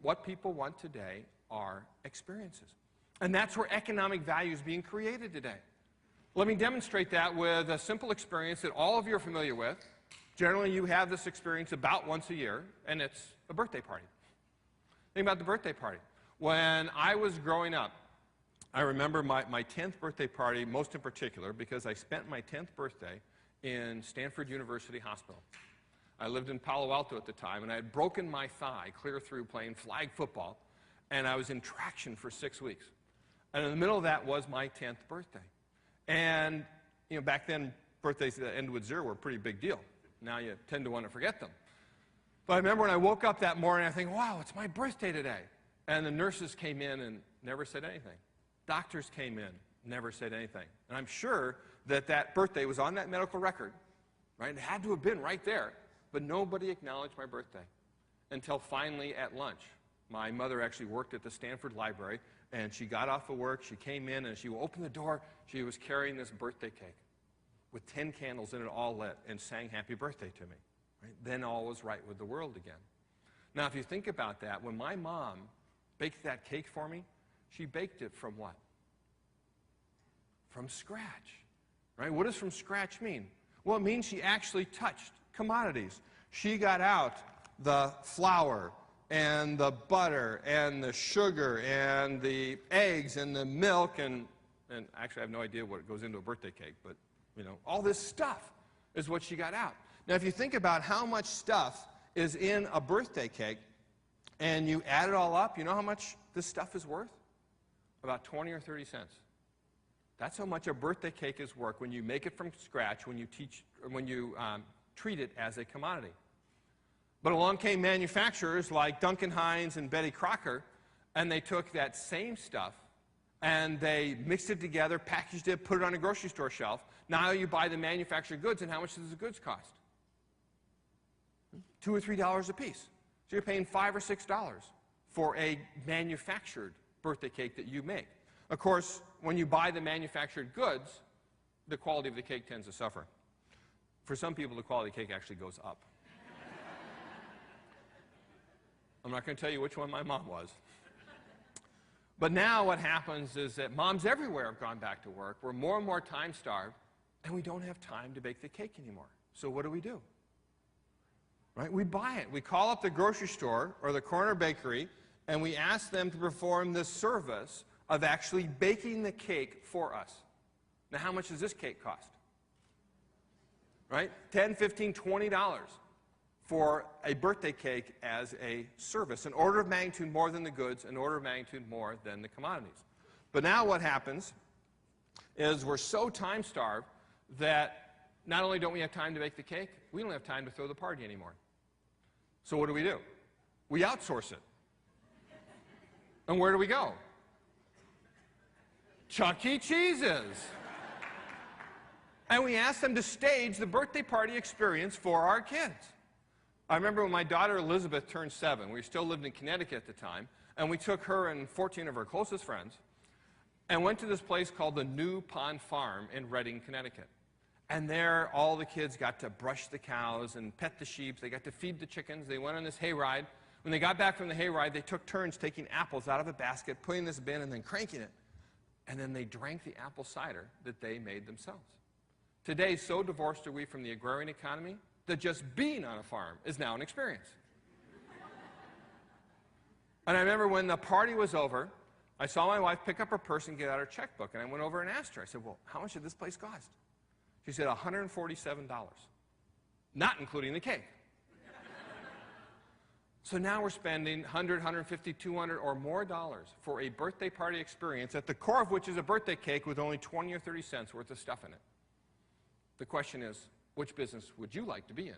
what people want today are experiences. And that's where economic value is being created today. Let me demonstrate that with a simple experience that all of you are familiar with. Generally, you have this experience about once a year, and it's a birthday party. Think about the birthday party. When I was growing up, I remember my 10th birthday party, most in particular, because I spent my 10th birthday in Stanford University Hospital. I lived in Palo Alto at the time, and I had broken my thigh clear through playing flag football, and I was in traction for 6 weeks. And in the middle of that was my 10th birthday. And back then, birthdays that ended with 0 were a pretty big deal. Now you tend to want to forget them. But I remember when I woke up that morning, I think, wow, it's my birthday today. And the nurses came in and never said anything. Doctors came in, never said anything. And I'm sure that that birthday was on that medical record, right? It had to have been right there. But nobody acknowledged my birthday until finally at lunch. My mother actually worked at the Stanford Library, and she got off of work, she came in, and she opened the door. She was carrying this birthday cake with 10 candles in it, all lit, and sang happy birthday to me. Right? Then all was right with the world again. Now, if you think about that, when my mom baked that cake for me, she baked it from what? From scratch. Right? What does from scratch mean? Well, it means she actually touched commodities. She got out the flour and the butter and the sugar and the eggs and the milk and actually I have no idea what goes into a birthday cake, but all this stuff is what she got out. Now, if you think about how much stuff is in a birthday cake and you add it all up, you know how much this stuff is worth? About 20 or 30 cents. That's how much a birthday cake is worth when you make it from scratch, when you treat it as a commodity. But along came manufacturers like Duncan Hines and Betty Crocker, and they took that same stuff and they mixed it together, packaged it, put it on a grocery store shelf. Now you buy the manufactured goods, and how much does the goods cost? $2 or $3 a piece. So you're paying $5 or $6 for a manufactured birthday cake that you make. Of course, when you buy the manufactured goods, the quality of the cake tends to suffer. For some people, the quality of the cake actually goes up. I'm not going to tell you which one my mom was. But now what happens is that moms everywhere have gone back to work. We're more and more time-starved, and we don't have time to bake the cake anymore. So what do? Right? We buy it. We call up the grocery store or the corner bakery, and we ask them to perform this service of actually baking the cake for us. Now, how much does this cake cost? Right? $10, $15, $20 for a birthday cake as a service. An order of magnitude more than the goods, an order of magnitude more than the commodities. But now what happens is we're so time-starved that not only don't we have time to bake the cake, we don't have time to throw the party anymore. So what do? We outsource it. And where do we go? Chuck E. Cheese's. And we ask them to stage the birthday party experience for our kids. I remember when my daughter Elizabeth turned 7. We still lived in Connecticut at the time. And we took her and 14 of her closest friends and went to this place called the New Pond Farm in Redding, Connecticut. And there, all the kids got to brush the cows and pet the sheep. They got to feed the chickens. They went on this hayride. When they got back from the hayride, they took turns taking apples out of a basket, putting this bin, and then cranking it. And then they drank the apple cider that they made themselves. Today, so divorced are we from the agrarian economy that just being on a farm is now an experience. And I remember when the party was over, I saw my wife pick up her purse and get out her checkbook, and I went over and asked her. I said, well, how much did this place cost? She said, $147, not including the cake. So now we're spending $100, $150, $200 or more dollars for a birthday party experience, at the core of which is a birthday cake with only 20 or 30 cents worth of stuff in it. The question is, which business would you like to be in?